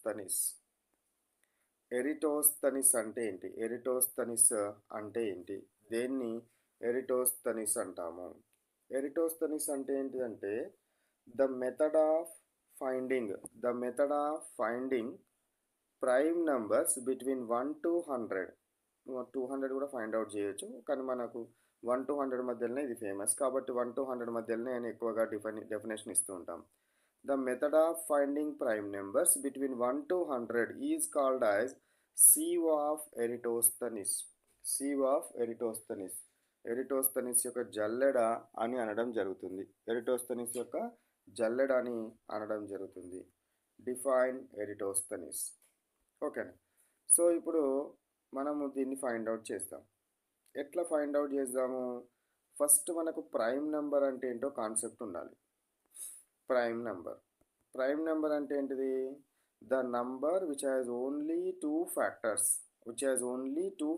ఎరిటోస్తనిస్. ఎరిటోస్తనిస్ అంటే ఏంటి? ఎరిటోస్తనిస్ అంటే ఏంటి? దేన్ని ఎరిటోస్తనిస్ అంటాము? ఎరిటోస్తనిస్ అంటే ఏంటిదంటే the method of the method of finding prime numbers between 1 to 100. 200 కూడా ఫైండ్ అవుట్ చేయొచ్చు, కానీ మనకు 1 to 100 మధ్యలోనే ఇది ఫేమస్ కాబట్టి 1 to 100 మధ్యలోనే నేను ఎక్కువగా డెఫినేషన్ ఇస్తూ ఉంటాం. The method of finding prime numbers between 1 to 100 is called as sieve of Eratosthenes. sieve of Eratosthenes. Eratosthenes యొక్క జల్లెడ అని అనడం జరుగుతుంది. ఎరిటోస్తనిస్ యొక్క జల్లెడ అని అనడం జరుగుతుంది. డిఫైన్ ఎరిటోస్తనిస్. ఓకేనా? సో ఇప్పుడు మనము దీన్ని ఫైండ్ అవుట్ చేస్తాం. ఎట్లా ఫైండ్ అవుట్ చేద్దాము? ఫస్ట్ మనకు ప్రైమ్ నెంబర్ అంటే ఏంటో కాన్సెప్ట్ ఉండాలి. Prime number. ప్రైమ్ నెంబర్ అంటే ఏంటిది? The number which has only two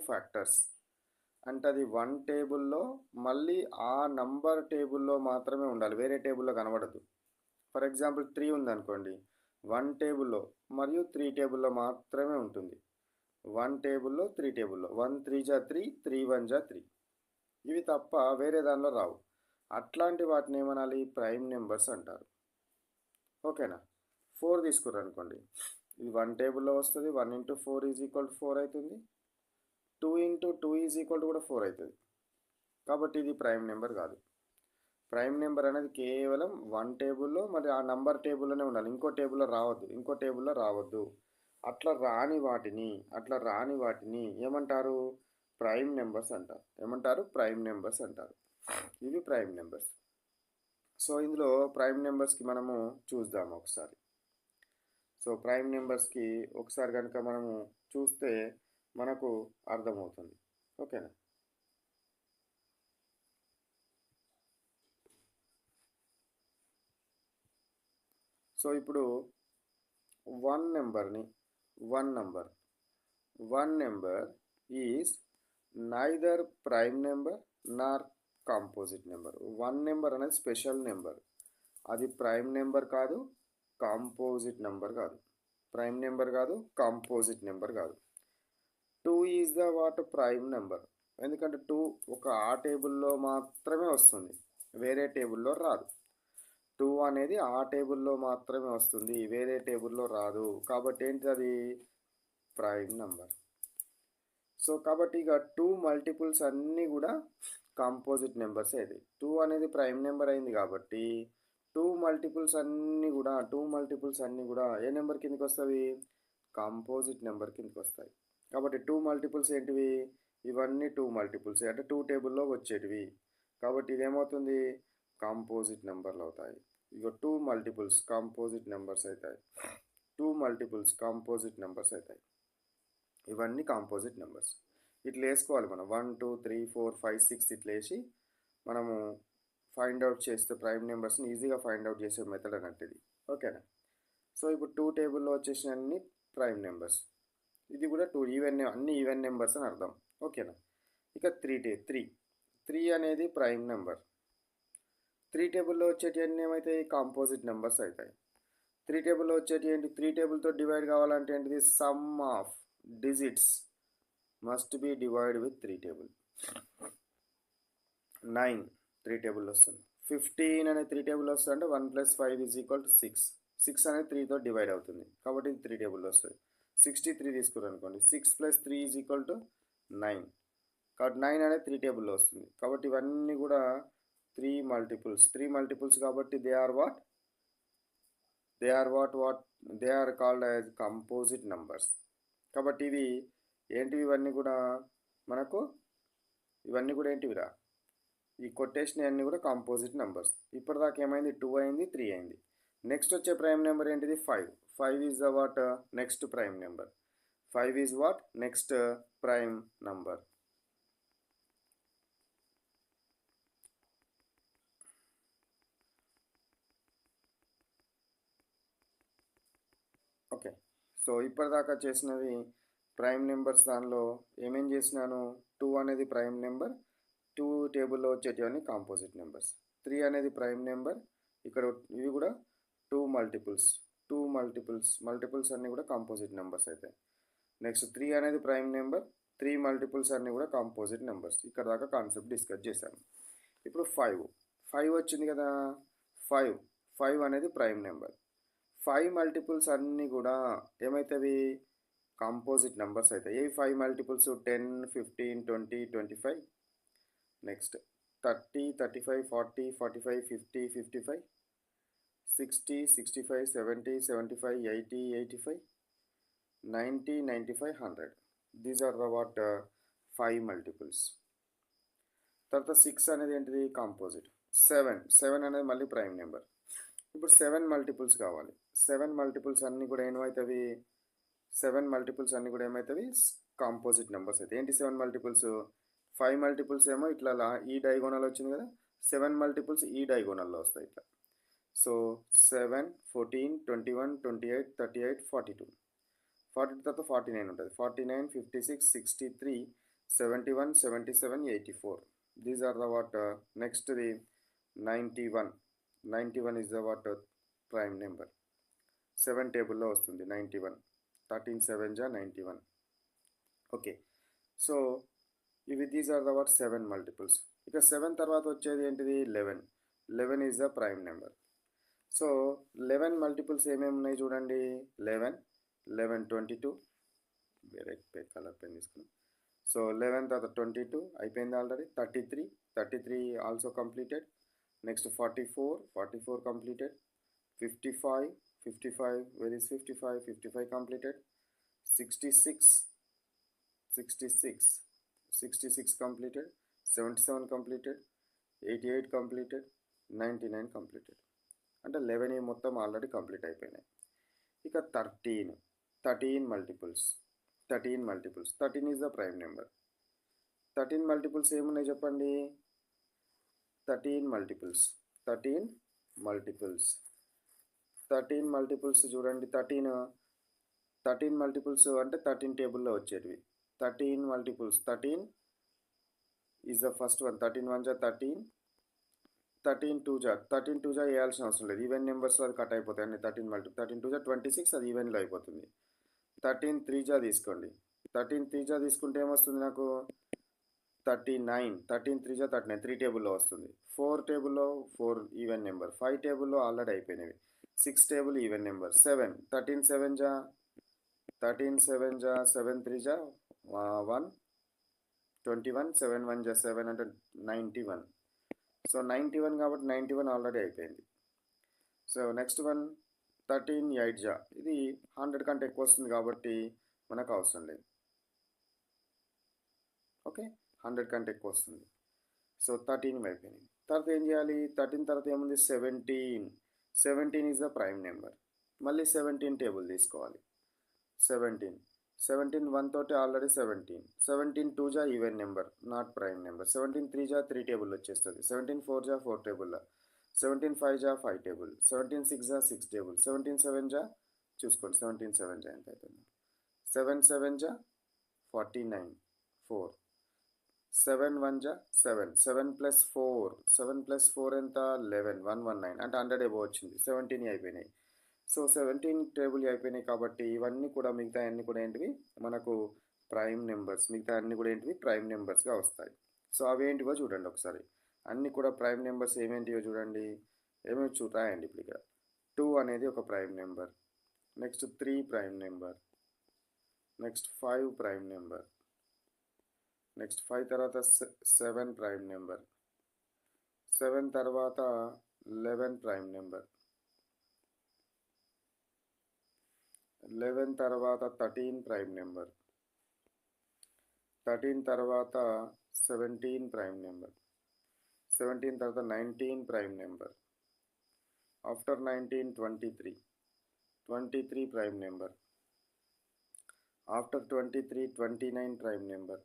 factors. అంటే అది 1 టేబుల్లో మళ్ళీ ఆ నంబర్ టేబుల్లో మాత్రమే ఉండాలి, వేరే టేబుల్లో కనబడదు. ఫర్ ఎగ్జాంపుల్ 3 ఉందనుకోండి, 1 టేబుల్లో మరియు 3 టేబుల్లో మాత్రమే ఉంటుంది. 1 టేబుల్లో 3 టేబుల్లో 1 3 జా 3, 3 1 జా 3, ఇవి తప్ప వేరే దానిలో రావు. అట్లాంటి వాటిని ఏమనాలి? ప్రైమ్ నెంబర్స్ అంటారు. ఓకేనా? 4 తీసుకుర్రు అనుకోండి, ఇది 1 టేబుల్లో వస్తుంది. 1 into 4 ఈజ్ ఈక్వల్ టు 4 అవుతుంది. 2 into 2 ఈజ్ ఈక్వల్ టు కూడా 4 అవుతుంది. కాబట్టి ఇది ప్రైమ్ నెంబర్ కాదు. ప్రైమ్ నెంబర్ అనేది కేవలం 1 టేబుల్లో మరి ఆ నంబర్ టేబుల్లోనే ఉండాలి, ఇంకో టేబుల్లో రావద్దు. అట్లా రాని వాటిని ఏమంటారు? ప్రైమ్ నెంబర్స్ అంటారు. ప్రైమ్ నెంబర్స్ అంటారు. ఇవి ప్రైమ్ నెంబర్స్. సో ఇందులో ప్రైమ్ నెంబర్స్కి మనము చూద్దాము ఒకసారి. సో ప్రైమ్ నెంబర్స్కి ఒకసారి కనుక మనము చూస్తే మనకు అర్థమవుతుంది. ఓకేనా? సో ఇప్పుడు one number is neither prime number Nar composite number. 1 number అనేది స్పెషల్ నెంబర్. అది ప్రైమ్ నెంబర్ కాదు, కాంపోజిట్ నెంబర్ కాదు. 2 ఈజ్ ద ప్రైమ్ నెంబర్. ఎందుకంటే 2 ఒక ఆ టేబుల్లో మాత్రమే వస్తుంది, వేరే టేబుల్లో రాదు. 2 అనేది ఆ టేబుల్లో మాత్రమే వస్తుంది, వేరే టేబుల్లో రాదు. కాబట్టి ఏంటి? అది ప్రైమ్ నెంబర్. సో కాబట్టి ఇక 2 మల్టిపుల్స్ అన్నీ కూడా కాంపోజిట్ నెంబర్స్ అయింది. 2 అనేది ప్రైమ్ నెంబర్ అయింది కాబట్టి 2 మల్టిపుల్స్ అన్నీ కూడా ఏ నెంబర్ కిందకి వస్తుంది? కాంపోజిట్ నెంబర్ కిందకి వస్తాయి. కాబట్టి 2 మల్టిపుల్స్ ఏంటివి? ఇవన్నీ 2 మల్టిపుల్స్ అంటే 2 టేబుల్లో వచ్చేటివి. కాబట్టి ఇదేమవుతుంది? కాంపోజిట్ నెంబర్లు అవుతాయి. ఇక 2 మల్టిపుల్స్ కాంపోజిట్ నెంబర్స్ అవుతాయి. ఇవన్నీ కాంపోజిట్ నెంబర్స్. ఇట్లా వేసుకోవాలి మనం. 1 2 3 4 5 6 ఇట్లా వేసి మనము ఫైండ్ అవుట్ చేస్తే ప్రైమ్ నెంబర్స్ని ఈజీగా ఫైండ్ అవుట్ చేసే మెథడ్ అన్నట్టు ఇది. ఓకేనా? సో ఇప్పుడు 2 టేబుల్లో వచ్చేసిన అన్ని ప్రైమ్ నెంబర్స్. ఇది కూడా 2 అన్ని ఈవెన్ నెంబర్స్ అని అర్థం. ఓకేనా? ఇక 3 అనేది ప్రైమ్ నెంబర్. 3 టేబుల్లో వచ్చేటి అన్నీ ఏమవుతాయి? కాంపోజిట్ నెంబర్స్ అవుతాయి. 3 టేబుల్లో వచ్చేటి ఏంటి? 3 టేబుల్తో డివైడ్ కావాలంటే ఏంటిది? Some of digits must be divide with 3 table. 9 3 table వస్తుంది. 15 అనే 3 టేబుల్ వస్తుంది. అంటే 1 + 5 = 6. 6 అనేది 3తో డివైడ్ అవుతుంది కాబట్టి ఇది 3 టేబుల్ వస్తుంది. 63 తీసుకున్నారు అనుకోండి, 6 + 3 = 9. కాబట్టి 9 అనేది 3 టేబుల్లో వస్తుంది. కాబట్టి ఇవన్నీ కూడా 3 మల్టిపుల్స్ కాబట్టి they are called as composite numbers. కాబట్టి ఇవి ఏంటివి? ఇవన్నీ కూడా ఏంటివిరా? ఈ కొటేషన్ అన్నీ కూడా కాంపోజిట్ నెంబర్స్. ఇప్పటిదాకా ఏమైంది? 2 అయింది, 3 అయింది. నెక్స్ట్ వచ్చే ప్రైమ్ నెంబర్ ఏంటిది? 5 is the next prime number. 5 is next prime number. Okay. So ఇప్పటిదాకా చేసినవి ప్రైమ్ నెంబర్స్. దానిలో ఏమేం చేసినాను? 2 అనేది ప్రైమ్ నెంబర్, 2 టేబుల్లో వచ్చేటివన్నీ కాంపోజిట్ నెంబర్స్. 3 అనేది ప్రైమ్ నెంబర్, ఇక్కడ ఇవి కూడా 2 మల్టిపుల్స్. 2 మల్టిపుల్స్ అన్నీ కూడా కాంపోజిట్ నెంబర్స్ అవుతాయి. నెక్స్ట్ 3 అనేది ప్రైమ్ నెంబర్, 3 మల్టిపుల్స్ అన్నీ కూడా కాంపోజిట్ నెంబర్స్. ఇక్కడ దాకా కాన్సెప్ట్ డిస్కస్ చేశాము. ఇప్పుడు 5 వచ్చింది కదా, 5 అనేది ప్రైమ్ నెంబర్. 5 మల్టిపుల్స్ అన్నీ కూడా ఏమవుతాయి, కాంపోజిట్ నెంబర్స్ అవుతాయి. ఏ 5 multiples 10, 15, 20, 25. Next 30, 35, 40, 45, 50, 55, 60, 65, 70, 75, 80, 85, 90, 95, 100. These are the 5 multiples. తర్వాత 6 అనేది ఏంటిది, కాంపోజిట్. 7 అనేది మళ్ళీ ప్రైమ్ నెంబర్. ఇప్పుడు 7 మల్టిపుల్స్ కావాలి. 7 మల్టిపుల్స్ అన్నీ కూడా ఏమవుతాయి, 7 మల్టిపుల్స్ అన్నీ కూడా ఏమవుతాయి, కాంపోజిట్ నెంబర్స్ అయితే. ఏంటి 7 మల్టిపుల్స్, 5 మల్టిపుల్స్ ఏమో ఇట్లా ఈ డైగోనల్ వచ్చింది కదా, 7 మల్టిపుల్స్ ఈ డైగోనల్లో వస్తాయి ఇట్లా. సో 7, 14, 21, 28, 38, 42. 42 తర్వాత 49 ఉంటుంది. 49, 56, 63, 71, 77, 84. These are the next the 91. 91 is the prime number. 7 టేబుల్లో వస్తుంది 91. 13 7 జా 91. ఓకే, సో ఇవి దీస్ ఆర్ ద 7 మల్టిపుల్స్. ఇక 7 తర్వాత వచ్చేది ఏంటిది, 11. 11 is the prime number. So 11 multiples ఏమేమి ఉన్నాయి చూడండి, 11, 22. వేరే కలర్ పెన్ తీసుకున్నాం. సో 11 తర్వాత 22 అయిపోయింది already. 33 also completed. Next 44 completed. 55 where is 55 completed. 66 completed. 77 completed. 88 completed. 99 completed. అంటే 11 మొత్తం ఆల్రెడీ కంప్లీట్ అయిపోయినాయి. ఇక 13 multiples. 13 is the prime number. 13 multiples ఏమున్నాయి చెప్పండి, 13 మల్టిపుల్స్ చూడండి. 13 మల్టిపుల్స్ అంటే 13 టేబుల్లో వచ్చేటివి. 13 multiples, 13 is the first one. 13 1 జా 13, 13 2 జా వేయాల్సిన అవసరం లేదు. ఈవెన్ నెంబర్స్లో అది కట్ అయిపోతాయి అన్ని. 13 2 జా 26, అది ఈవెన్లో అయిపోతుంది. 13 3 జా తీసుకోండి. 13 3 జా తీసుకుంటే ఏమొస్తుంది నాకు, 39. 13 3 జా 39, 3 టేబుల్లో వస్తుంది. 4 టేబుల్లో 4 ఈవెన్ నెంబర్. 5 టేబుల్లో ఆల్రెడీ అయిపోయినవి. 6 table even number. 7 13 7 జా 7 3 జా 1, 21. 7 1 జా 7 అంటే 91. సో 91 కాబట్టి 91 ఆల్రెడీ అయిపోయింది. సో నెక్స్ట్ వన్ 13 8 జా, ఇది 100 కంటే ఎక్కువ వస్తుంది కాబట్టి మనకు అవసరం లేదు. ఓకే, 100 కంటే ఎక్కువ వస్తుంది. సో 13 అయిపోయింది. తర్వాత ఏం చేయాలి, 13 తర్వాత ఏముంది, 17 ఈజ్ ద ప్రైమ్ నెంబర్. మళ్ళీ 17 టేబుల్ తీసుకోవాలి. 17 1 తోటి ఆల్రెడీ 17 2 జా even number, not prime number. 17 3 జా 3 టేబుల్ వచ్చేస్తుంది. 17 4 జా 4 టేబుల్లో. 17 5 జా 5 టేబుల్. 17 6 జా 6 టేబుల్. 17 7 జా చూసుకోండి. 17 7 జా ఎంత అవుతుంది, 7 7 జా 49 4. 7 1 జా 7 ప్లస్ 4 ఎంత 11 119 అంటే 100 ఎబో వచ్చింది. 17 అయిపోయినాయి. సో 17 టేబుల్ అయిపోయినాయి కాబట్టి ఇవన్నీ కూడా మిగతా అన్నీ కూడా ఏంటివి మనకు ప్రైమ్ నెంబర్స్. మిగతా అన్నీ కూడా ఏంటివి ప్రైమ్ నెంబర్స్గా వస్తాయి. సో అవేంటివో చూడండి ఒకసారి. అన్నీ కూడా ప్రైమ్ నెంబర్స్ ఏమేంటివో చూడండి, ఏమేమి రాయండి. ఇప్పుడు ఇక్కడ 2 అనేది ఒక prime number. Next 3 prime number. Next 5 prime number. Next 5 తర్వాత 7 ప్రైమ్ నెంబర్. 7 తర్వాత 11 ప్రైమ్ నెంబర్. 11 తర్వాత 13 ప్రైమ్ నెంబర్. 13 తర్వాత 17 ప్రైమ్ నెంబర్. 17 తర్వాత 19 prime number. After 19 23 prime number. After 23 29 prime number.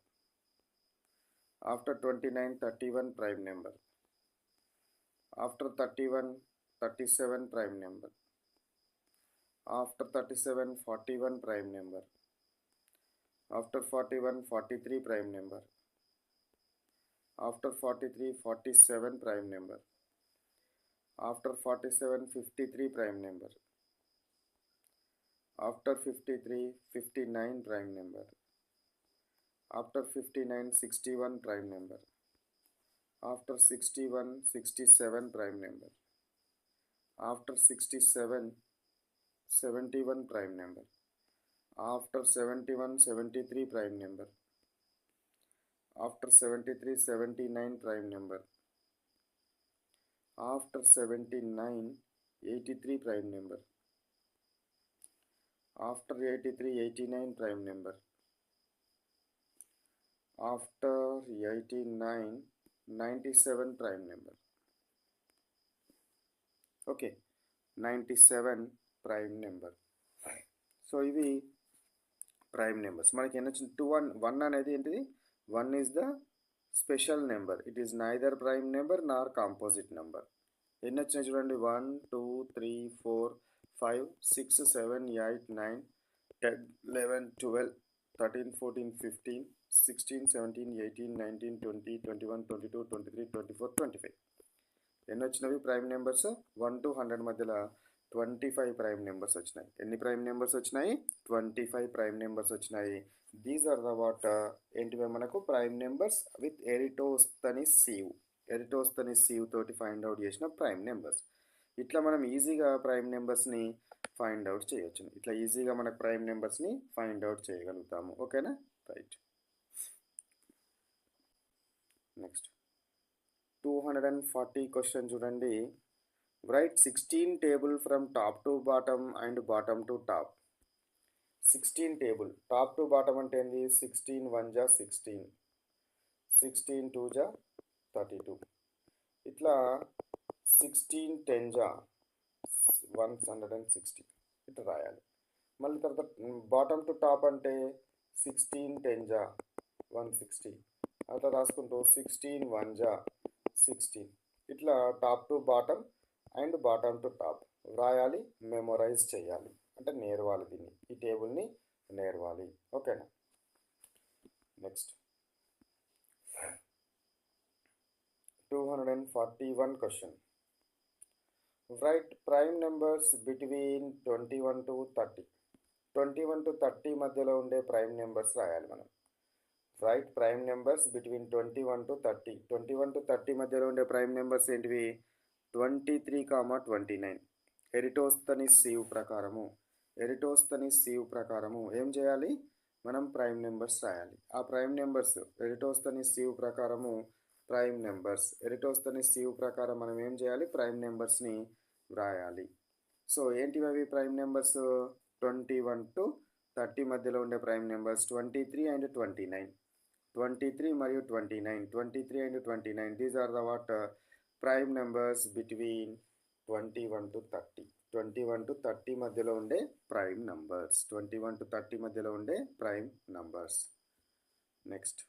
After 29 31 prime number. After 31 37 prime number. After 37 41 prime number. After 41 43 prime number. After 43 47 prime number. After 47 53 prime number. After 53, 59 prime number. After 59, 61 prime number. After 61, 67 prime number. After 67, 71 prime number. After 71, 73 prime number. After 73, 79 prime number. After 79, 83 prime number. After 83, 89 prime number. After 89, 97 prime number. Okay, 97 prime number. So ఇవి prime numbers. మనకి ఎన్ని వచ్చింది? 1 అనేది ఏంటిది? 1 is the special number. It is neither prime number Nar composite number. ఎన్ని వచ్చినాయి చూడండి? 1 2 3 4 5 6 7 8 9 10 11 12 13 14 15 16 17 18 19 20 21 22 23 24 25. ఎన్ని వచ్చినవి ప్రైమ్ నెంబర్స్? 1 to 100 మధ్యలో 25 ప్రైమ్ నెంబర్స్ వచ్చినాయి. ఎన్ని ప్రైమ్ నెంబర్స్ వచ్చినాయి? 25 ప్రైమ్ నెంబర్స్ వచ్చినాయి. దీస్ ఆర్ ద వాట్ ఏంటివి మనకు ప్రైమ్ నెంబర్స్ విత్ ఎరిటోస్తనీస్ సీవ్ తోటి ఫైండ్ అవుట్ చేసిన ప్రైమ్ నెంబర్స్. ఇట్లా మనం ఈజీగా ప్రైమ్ నెంబర్స్ని ఫైండ్ అవుట్ చేయొచ్చు. ఇట్లా ఈజీగా మనకు ప్రైమ్ నెంబర్స్ని ఫైండ్ అవుట్ చేయగలుగుతాము. ఓకేనా? రైట్. నెక్స్ట్ 240 క్వశ్చన్ చూడండి. Right 16 table from top to bottom and bottom to top. 16 table top to bottom అంటే ఏంది? 16 1 జా 16, 16 2 జా 32. ఇట్లా 16 10 జా 160 ఇట్లా రాయాలి. మళ్ళీ తర్వాత బాటమ్ టు టాప్ అంటే 16 10 జా 160 అట్లా రాసుకుంటూ 16 1 జా 16 ఇట్లా top to bottom and bottom to top రాయాలి. మెమొరైజ్ చేయాలి అంటే నేర్వాలి. దీన్ని ఈ టేబుల్ని నేర్వాలి. ఓకేనా? Next 241 question. Right prime numbers between 21 to 30. 21 to 30 మధ్యలో ఉండే ప్రైమ్ నెంబర్స్ రాయాలి మనం. Right prime numbers between 21 to 30. 21 to 30 మధ్యలో ఉండే ప్రైమ్ నెంబర్స్ ఏంటివి? 23, 29. ఎరిటోస్తనీస్ సీవ్ ప్రకారము ఏం చేయాలి? మనం ప్రైమ్ నెంబర్స్ రాయాలి. ఆ ప్రైమ్ నెంబర్స్ ఎరిటోస్తనీస్ సీవ్ ప్రకారము ఎరిటోస్తనీస్ సీవ్ ప్రకారం మనం ఏం చేయాలి? ప్రైమ్ నెంబర్స్ని వ్రాయాలి. సో ఏంటివి అవి ప్రైమ్ నెంబర్స్? 21 to 30 మధ్యలో ఉండే ప్రైమ్ నెంబర్స్ 23 and 29. 23 మరియు 29. 23 and 29 these are the what prime numbers between 21 to 30. 21 to 30 మధ్యలో ఉండే ప్రైమ్ నంబర్స్. 21 to 30 మధ్యలో ఉండే ప్రైమ్ నంబర్స్. నెక్స్ట్